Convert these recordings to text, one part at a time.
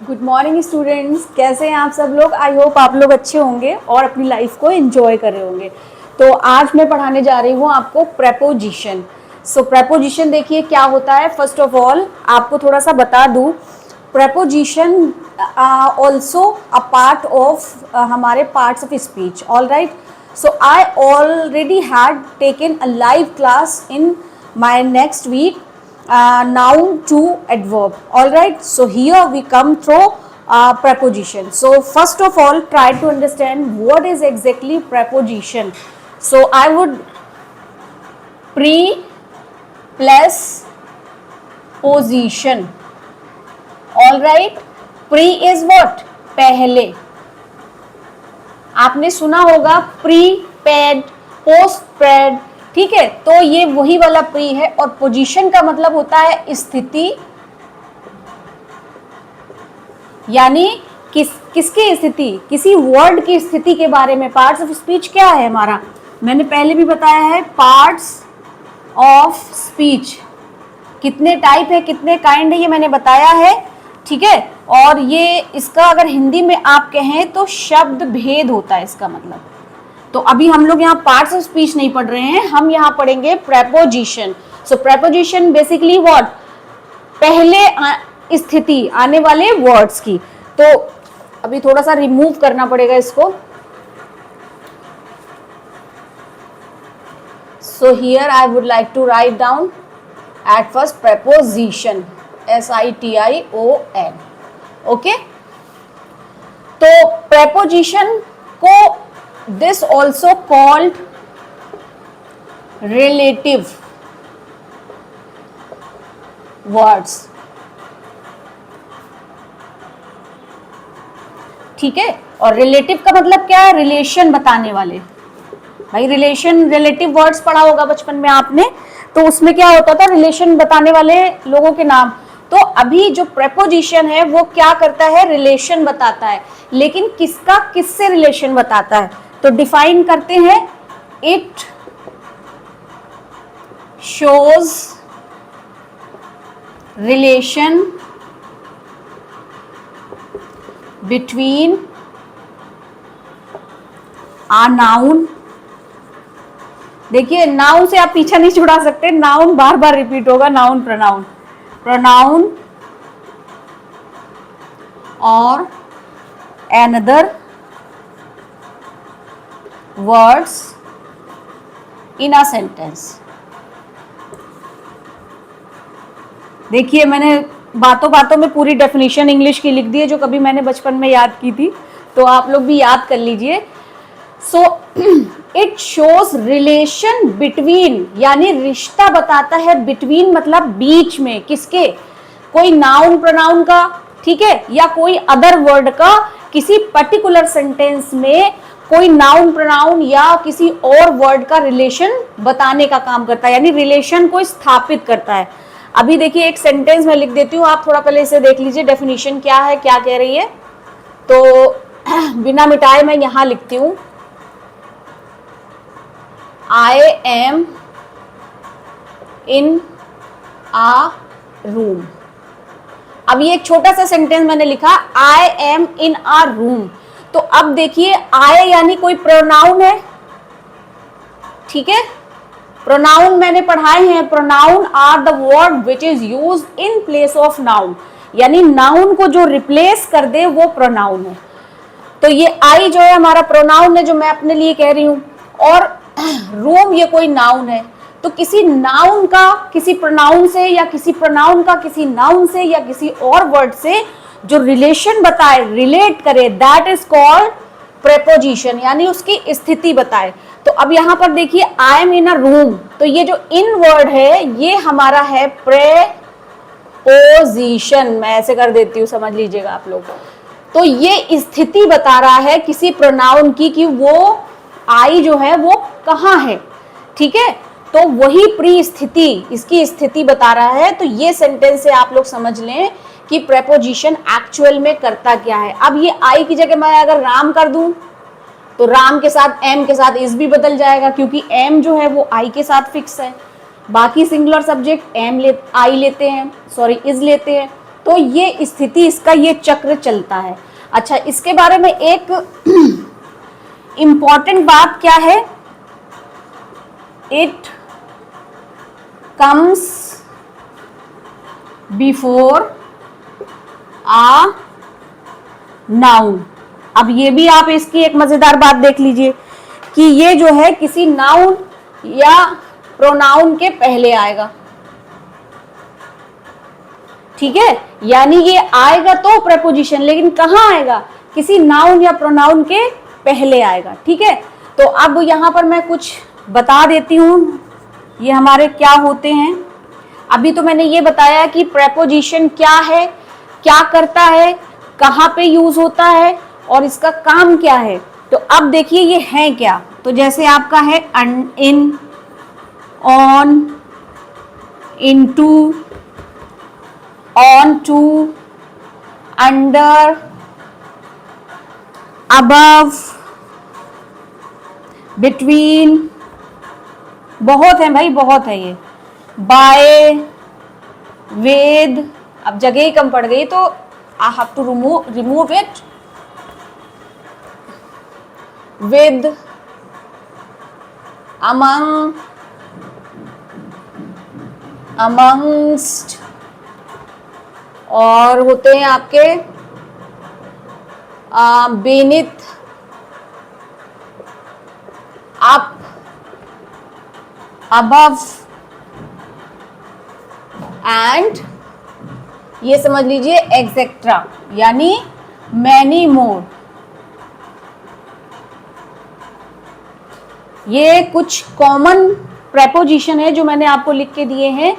Good morning students, कैसे हैं आप सब लोग। आई होप आप लोग अच्छे होंगे और अपनी लाइफ को एंजॉय कर रहे होंगे। तो आज मैं पढ़ाने जा रही हूँ आपको प्रेपोजिशन। सो प्रेपोजिशन देखिए क्या होता है। फर्स्ट ऑफ ऑल आपको थोड़ा सा बता दूँ, preposition also a part of हमारे parts of speech. All right, so I already had taken a live class in my next week, noun to adverb. All right, so here we come through preposition. So first of all, try to understand what is exactly preposition. So I would pre plus position. All right, pre is what? पहले। आपने सुना होगा pre paid, post paid, ठीक है। तो ये वही वाला प्री है। और पोजीशन का मतलब होता है स्थिति, यानी किसकी स्थिति, किसी वर्ड की स्थिति के बारे में। पार्ट्स ऑफ स्पीच क्या है हमारा, मैंने पहले भी बताया है। पार्ट्स ऑफ स्पीच कितने टाइप है, कितने काइंड है, ये मैंने बताया है, ठीक है। और ये इसका अगर हिंदी में आप कहें तो शब्द भेद होता है इसका मतलब। तो अभी हम लोग यहाँ पार्ट्स ऑफ स्पीच नहीं पढ़ रहे हैं, हम यहाँ पढ़ेंगे preposition. So preposition basically what, पहले स्थिति आने वाले वर्ड्स की। तो अभी थोड़ा सा रिमूव करना पड़ेगा इसको। So here I would like to write down at first preposition, SITION। Okay, तो प्रेपोजिशन को this also called relative words, ठीक है। और रिलेटिव का मतलब क्या है, रिलेशन बताने वाले। भाई रिलेशन, रिलेटिव वर्ड्स पढ़ा होगा बचपन में आपने, तो उसमें क्या होता था, रिलेशन बताने वाले लोगों के नाम। तो अभी जो प्रेपोजिशन है वो क्या करता है, रिलेशन बताता है। लेकिन किसका किससे रिलेशन बताता है, तो डिफाइन करते हैं, it shows relation between a noun. देखिए नाउन से आप पीछा नहीं छुड़ा सकते, नाउन बार बार रिपीट होगा, नाउन प्रोनाउन, प्रोनाउन और another words in a sentence. देखिए मैंने बातों बातों में पूरी डेफिनेशन इंग्लिश की लिख दी है, जो कभी मैंने बचपन में याद की थी, तो आप लोग भी याद कर लीजिए। So it shows relation between, यानी रिश्ता बताता है। बिटवीन मतलब बीच में, किसके, कोई नाउन प्रोनाउन का, ठीक है, या कोई अदर वर्ड का। किसी पर्टिकुलर सेंटेंस में कोई नाउन प्रोनाउन या किसी और वर्ड का रिलेशन बताने का काम करता है, यानी रिलेशन को स्थापित करता है। अभी देखिए एक सेंटेंस में लिख देती हूँ, आप थोड़ा पहले इसे देख लीजिए डेफिनेशन क्या है, क्या कह रही है। तो बिना मिटाए मैं यहां लिखती हूं, I am in uh room. अब ये एक छोटा सा सेंटेंस मैंने लिखा, I am in uh room. तो अब देखिए आई यानी कोई प्रोनाउन है, ठीक है। प्रोनाउन मैंने पढ़ाए हैं, pronoun are the word which is used in place of noun, यानी नाउन को जो रिप्लेस कर दे वो प्रोनाउन है। तो ये आई जो है हमारा प्रोनाउन है, जो मैं अपने लिए कह रही हूं। और रूम ये कोई नाउन है। तो किसी नाउन का किसी प्रोनाउन से, या किसी प्रोनाउन का किसी नाउन से, या किसी और वर्ड से जो रिलेशन बताए, रिलेट करे, दैट इज कॉल्ड प्रेपोजिशन, यानी उसकी स्थिति बताए। तो अब यहां पर देखिए I am in a room, तो ये जो इन वर्ड है ये हमारा है प्रेपोजिशन। मैं ऐसे कर देती हूँ, समझ लीजिएगा आप लोग। तो ये स्थिति बता रहा है किसी प्रोनाउन की, कि वो आई जो है वो कहाँ है, ठीक है। तो वही प्री स्थिति, इसकी स्थिति बता रहा है। तो ये सेंटेंस से आप लोग समझ लें कि प्रेपोजिशन एक्चुअल में करता क्या है। अब ये आई की जगह मैं अगर राम कर दूं, तो राम के साथ एम के साथ इज भी बदल जाएगा, क्योंकि एम जो है वो आई के साथ फिक्स है। बाकी सिंगुलर सब्जेक्ट आई लेते हैं, सॉरी इज लेते हैं। तो तो ये स्थिति, इसका ये चक्र चलता है। अच्छा, इसके बारे में एक इंपॉर्टेंट बात क्या है, it comes before a noun. अब ये भी आप इसकी एक मजेदार बात देख लीजिए कि ये जो है किसी नाउन या प्रोनाउन के पहले आएगा, ठीक है। यानी ये आएगा तो प्रेपोजिशन, लेकिन कहाँ आएगा, किसी नाउन या प्रोनाउन के पहले आएगा, ठीक है। तो अब यहाँ पर मैं कुछ बता देती हूँ ये हमारे क्या होते हैं। अभी तो मैंने ये बताया कि प्रेपोजिशन क्या है, क्या करता है, कहाँ पे यूज होता है और इसका काम क्या है। तो अब देखिए ये है क्या। तो जैसे आपका है in, on, into, on to, under, above, between, बहुत है भाई, बहुत है ये, बाय, विद। अब जगह ही कम पड़ गई तो I have to remove it, with, among, amongst, और होते हैं आपके बेनिथ, अप, अबव, एंड ये समझ लीजिए एक्सेट्रा, यानी मैनी मोर। ये कुछ कॉमन प्रेपोजिशन है जो मैंने आपको लिख के दिए हैं।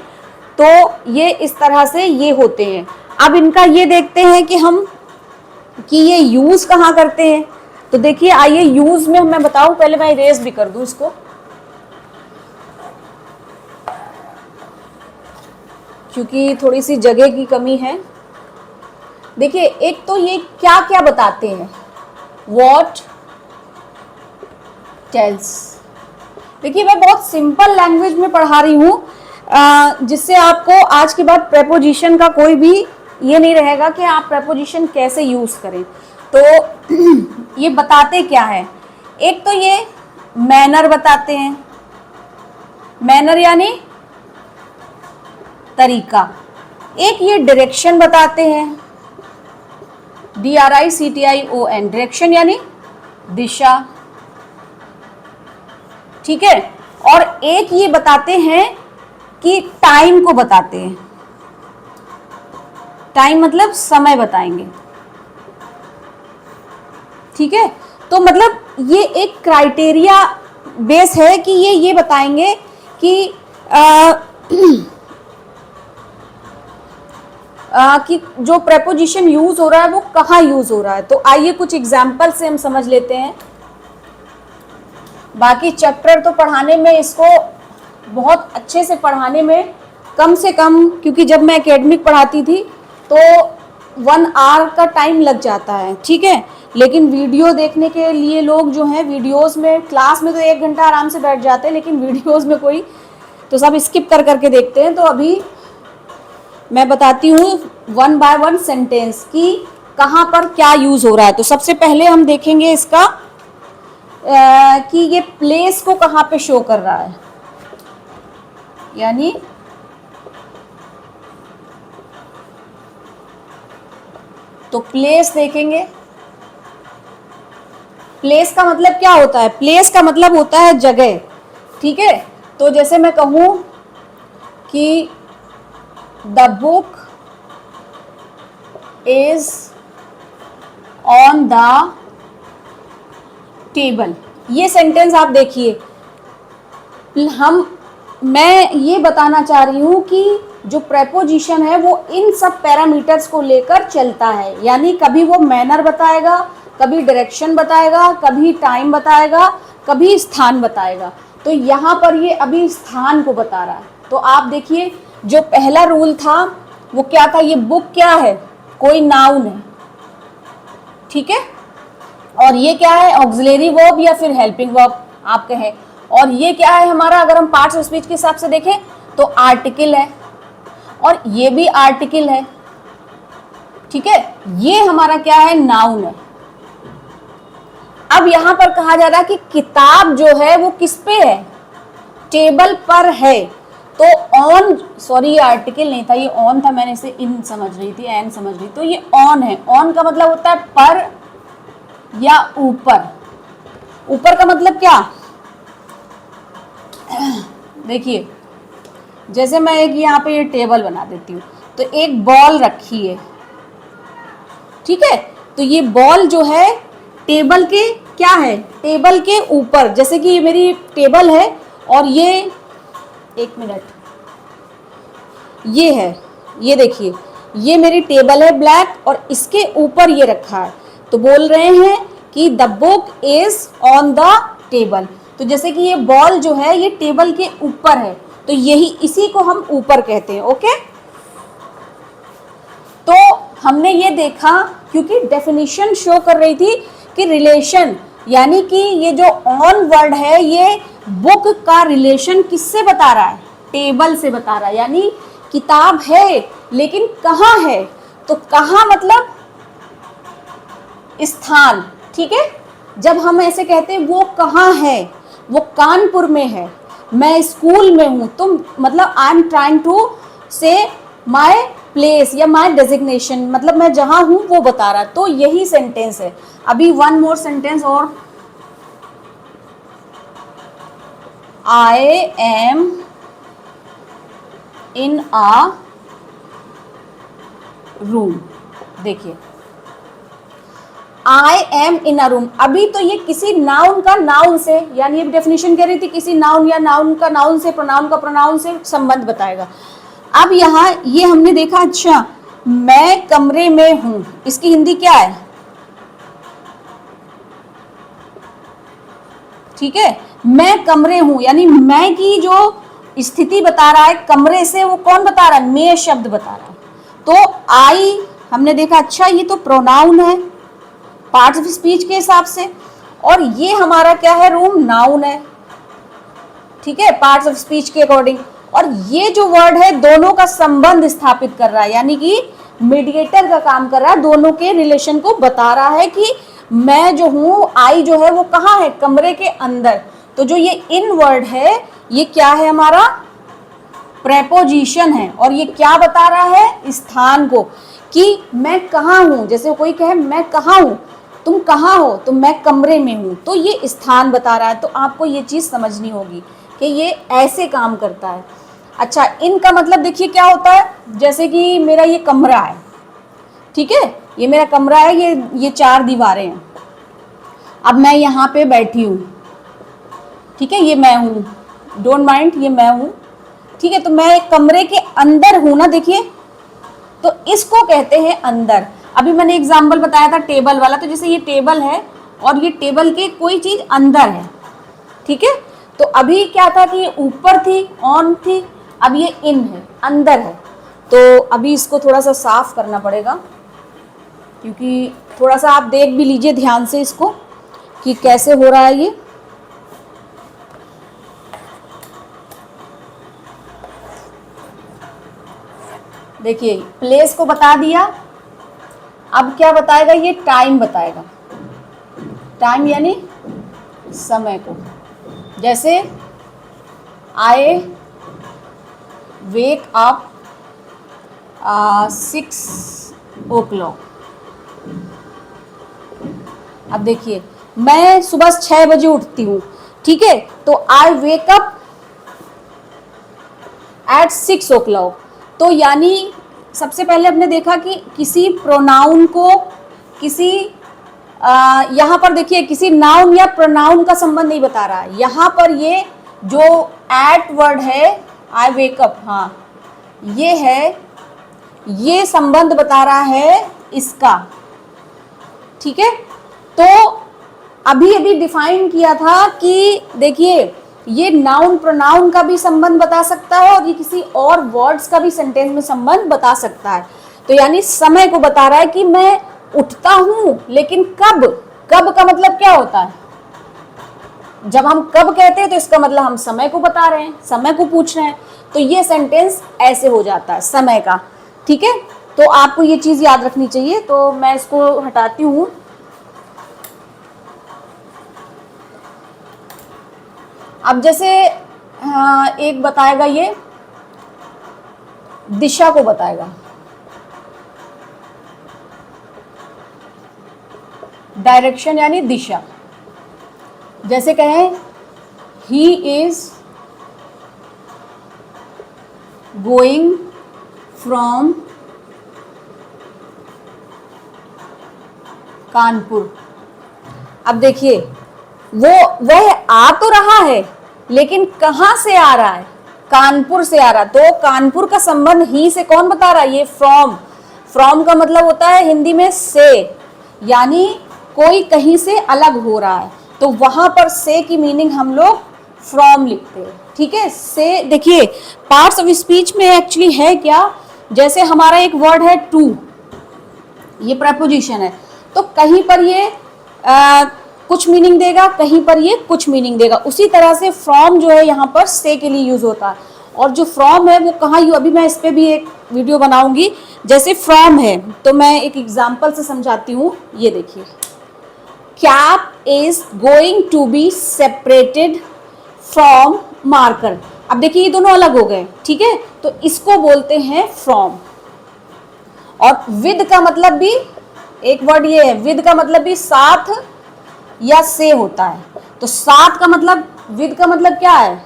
तो ये इस तरह से ये होते हैं। अब इनका ये देखते हैं कि ये यूज कहाँ करते हैं। तो देखिए, आइए यूज में मैं बताऊं, पहले मैं इरेज भी कर दूं इसको, क्योंकि थोड़ी सी जगह की कमी है। देखिए, एक तो ये क्या क्या बताते हैं, वॉट, टेल्स। देखिए, मैं बहुत सिंपल लैंग्वेज में पढ़ा रही हूँ, जिससे आपको आज के बाद प्रेपोजिशन का कोई भी ये नहीं रहेगा कि आप प्रेपोजिशन कैसे यूज करें। तो ये बताते क्या है, एक तो ये मैनर बताते हैं, मैनर यानी तरीका। एक ये डायरेक्शन बताते हैं, DRICTION, डायरेक्शन यानी दिशा, ठीक है। और एक ये बताते हैं कि टाइम को बताते हैं, टाइम मतलब समय बताएंगे, ठीक है। तो मतलब ये एक क्राइटेरिया बेस है कि ये बताएंगे कि कि जो प्रेपोजिशन यूज हो रहा है वो कहाँ यूज हो रहा है। तो आइए कुछ एग्जाम्पल से हम समझ लेते हैं। बाकी चैप्टर तो पढ़ाने में, इसको बहुत अच्छे से पढ़ाने में कम से कम, क्योंकि जब मैं एकेडमिक पढ़ाती थी तो 1 आवर का टाइम लग जाता है, ठीक है। लेकिन वीडियो देखने के लिए लोग जो हैं, वीडियोस में, क्लास में तो 1 घंटा आराम से बैठ जाते हैं, लेकिन वीडियोस में कोई तो सब स्किप कर करके देखते हैं। तो अभी मैं बताती हूँ 1 बाय 1 सेंटेंस कि कहाँ पर क्या यूज हो रहा है। तो सबसे पहले हम देखेंगे इसका कि ये प्लेस को कहाँ पे शो कर रहा है, यानी तो प्लेस देखेंगे। प्लेस का मतलब क्या होता है, प्लेस का मतलब होता है जगह, ठीक है। तो जैसे मैं कहूँ कि the book is on the table, ये सेंटेंस आप देखिए, मैं ये बताना चाह रही हूँ कि जो प्रेपोजिशन है वो इन सब पैरामीटर्स को लेकर चलता है। यानी कभी वो मैनर बताएगा, कभी डायरेक्शन बताएगा, कभी टाइम बताएगा, कभी स्थान बताएगा। तो यहाँ पर ये अभी स्थान को बता रहा है। तो आप देखिए, जो पहला रूल था वो क्या था, ये बुक क्या है, कोई नाउन है, ठीक है। और ये क्या है, ऑक्सिलरी वर्ब या फिर हेल्पिंग वर्ब आप कहें। और ये क्या है हमारा, अगर हम पार्ट्स ऑफ स्पीच के हिसाब से देखें तो आर्टिकल है, और ये भी आर्टिकल है, ठीक है, ये हमारा क्या है, नाउन है। अब यहां पर कहा जा रहा है कि किताब जो है वो किस पे है, टेबल पर है। तो ऑन, सॉरी ये आर्टिकल नहीं था, ये ऑन था, मैंने इसे इन समझ रही थी, एन समझ रही, तो ये ऑन है। ऑन का मतलब होता है पर या ऊपर। ऊपर का मतलब क्या, देखिए जैसे मैं एक यहाँ पे ये टेबल बना देती हूँ, तो एक बॉल रखी है, ठीक है, तो ये बॉल जो है टेबल के क्या है, टेबल के ऊपर। जैसे कि ये मेरी टेबल है और ये, एक मिनट, ये है, ये देखिए ये मेरी टेबल है ब्लैक और इसके ऊपर ये रखा है। तो बोल रहे हैं कि the book is on the table. तो जैसे कि ये बॉल जो है ये टेबल के ऊपर है, तो यही, इसी को हम ऊपर कहते हैं। ओके, तो हमने ये देखा क्योंकि डेफिनेशन शो कर रही थी कि रिलेशन, यानी कि ये जो ऑन वर्ड है ये बुक का रिलेशन किससे बता रहा है, टेबल से बता रहा है। यानी किताब है लेकिन कहाँ है, तो कहाँ मतलब स्थान, ठीक है। जब हम ऐसे कहते हैं वो कहाँ है, वो कानपुर में है, मैं स्कूल में हूँ, तो मतलब आई एम ट्राइंग टू से माई प्लेस या माई डेजिग्नेशन, मतलब मैं जहाँ हूँ वो बता रहा। तो यही सेंटेंस है। अभी वन मोर सेंटेंस और, I am in uh room. देखिए I am in a room, अभी तो ये किसी नाउन का नाउन से, यानी ये डेफिनेशन कह रही थी किसी नाउन या नाउन का नाउन से, प्रोनाउन का प्रोनाउन से संबंध बताएगा। अब यहाँ ये हमने देखा, अच्छा मैं कमरे में हूं, इसकी हिंदी क्या है, ठीक है, मैं कमरे हूं, यानी मैं की जो स्थिति बता रहा है कमरे से, वो कौन बता रहा है, मैं शब्द बता रहा है। तो आई हमने देखा, अच्छा ये तो प्रोनाउन है पार्ट्स ऑफ स्पीच के हिसाब से, और ये हमारा क्या है, रूम नाउन है, ठीक है, पार्ट्स ऑफ स्पीच के अकॉर्डिंग। और ये जो वर्ड है दोनों का संबंध स्थापित कर रहा है, यानी कि मीडिएटर का काम कर रहा है, दोनों के रिलेशन को बता रहा है कि मैं जो हूं, आई जो है वो कहाँ है, कमरे के अंदर। तो जो ये इन वर्ड है ये क्या है, हमारा प्रेपोजिशन है, और ये क्या बता रहा है, स्थान को, कि मैं कहाँ हूं। जैसे कोई कहे मैं कहाँ हूं, तुम कहाँ हो, तो मैं कमरे में हूं, तो ये स्थान बता रहा है। तो आपको ये चीज समझनी होगी कि ये ऐसे काम करता है। अच्छा, इनका मतलब देखिए क्या होता है, जैसे कि मेरा ये कमरा है, ठीक है, ये मेरा कमरा है, ये चार दीवारें हैं, अब मैं यहाँ पे बैठी हूँ, ठीक है, ये मैं हूँ, डोंट माइंड, ये मैं हूँ, ठीक है, तो मैं कमरे के अंदर हूँ ना, देखिए, तो इसको कहते हैं अंदर। अभी मैंने एग्जाम्पल बताया था टेबल वाला, तो जैसे ये टेबल है और ये टेबल के कोई चीज अंदर है, ठीक है, तो अभी क्या था कि ये ऊपर थी, ऑन थी, अब ये इन है, अंदर है। तो अभी इसको थोड़ा सा साफ करना पड़ेगा, क्योंकि थोड़ा सा आप देख भी लीजिए ध्यान से इसको कि कैसे हो रहा है ये। देखिए प्लेस को बता दिया, अब क्या बताएगा, ये टाइम बताएगा, टाइम यानी समय को। जैसे आई वेक अप 6 o'clock। अब देखिए मैं सुबह 6 बजे उठती हूँ, ठीक है, तो आई वेक अप एट 6 o'clock। तो यानी सबसे पहले हमने देखा कि किसी प्रोनाउन को किसी यहाँ पर देखिए किसी नाउन या प्रोनाउन का संबंध नहीं बता रहा है। यहाँ पर ये जो एट वर्ड है, आई वेक अप, हाँ ये है, ये संबंध बता रहा है इसका, ठीक है। तो अभी अभी डिफाइन किया था कि देखिए ये नाउन प्रोनाउन का भी संबंध बता सकता है और ये किसी और वर्ड्स का भी सेंटेंस में संबंध बता सकता है। तो यानी समय को बता रहा है कि मैं उठता हूं, लेकिन कब, कब का मतलब क्या होता है, जब हम कब कहते हैं तो इसका मतलब हम समय को बता रहे हैं, समय को पूछ रहे हैं। तो ये सेंटेंस ऐसे हो जाता है समय का, ठीक है। तो आपको ये चीज याद रखनी चाहिए। तो मैं इसको हटाती हूँ। अब जैसे एक बताएगा, ये दिशा को बताएगा, डायरेक्शन यानी दिशा। जैसे कहें he is going from Kanpur. अब देखिए वह आ तो रहा है, लेकिन कहां से आ रहा है? कानपुर से आ रहा। तो कानपुर का संबंध ही से कौन बता रहा है? ये फ्रॉम। फ्रॉम का मतलब होता है हिंदी में से, यानी कोई कहीं से अलग हो रहा है। तो वहां पर से की मीनिंग हम लोग फ्रॉम लिखते हैं। ठीक है, से देखिए पार्ट्स ऑफ स्पीच में एक्चुअली है क्या, जैसे हमारा एक वर्ड है टू, ये प्रपोजिशन है, तो कहीं पर ये कुछ मीनिंग देगा, कहीं पर ये कुछ मीनिंग देगा। उसी तरह से फ्रॉम जो है यहाँ पर से के लिए यूज होता है। और जो फ्रॉम है वो कहाँ अभी मैं इस पर भी एक वीडियो बनाऊंगी। जैसे फ्रॉम है तो मैं एक एग्जाम्पल से समझाती हूँ। ये देखिए, cap is going to be separated from marker. अब देखिए ये दोनों अलग हो गए, ठीक है, तो इसको बोलते हैं फ्रॉम। और विद का मतलब भी एक वर्ड ये है, विद का मतलब भी साथ या से होता है। तो साथ का मतलब, विद का मतलब क्या है?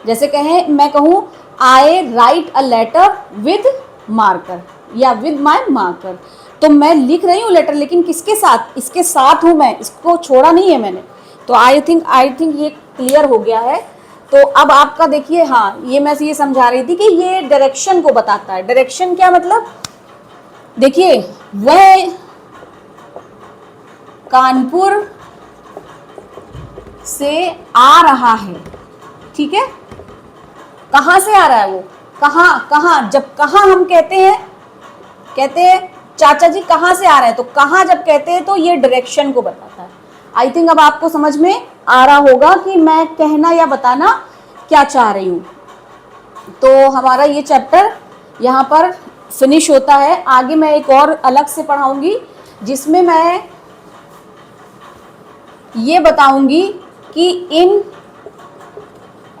जैसे कहें, मैं कहूं I write a letter with marker या विद माई मार्कर, तो मैं लिख रही हूँ लेटर, लेकिन किसके साथ? इसके साथ हूं मैं, इसको छोड़ा नहीं है मैंने। तो आई थिंक ये क्लियर हो गया है। तो अब आपका देखिए, हाँ ये मैं ये समझा रही थी कि ये डायरेक्शन को बताता है। डायरेक्शन क्या मतलब? देखिए वह कानपुर से आ रहा है, ठीक है, कहां से आ रहा है वो? कहां जब कहां हम कहते हैं चाचा जी कहां से आ रहे हैं, तो कहां जब कहते हैं तो ये डायरेक्शन को बताता है। आई थिंक अब आपको समझ में आ रहा होगा कि मैं कहना या बताना क्या चाह रही हूं। तो हमारा ये चैप्टर यहाँ पर फिनिश होता है। आगे मैं एक और अलग से पढ़ाऊंगी, जिसमें मैं ये बताऊंगी कि इन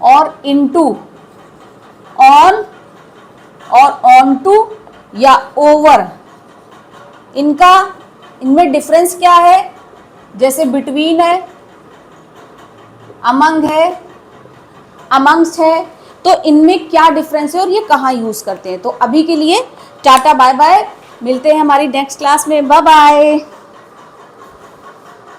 और इनटू, ऑन और ऑन टू या ओवर, इनमें डिफरेंस क्या है। जैसे बिटवीन है, अमंग है, अमंग्स्ट है, तो इनमें क्या डिफरेंस है और ये कहाँ यूज करते हैं। तो अभी के लिए टाटा बाय बाय, मिलते हैं हमारी नेक्स्ट क्लास में। Bye bye.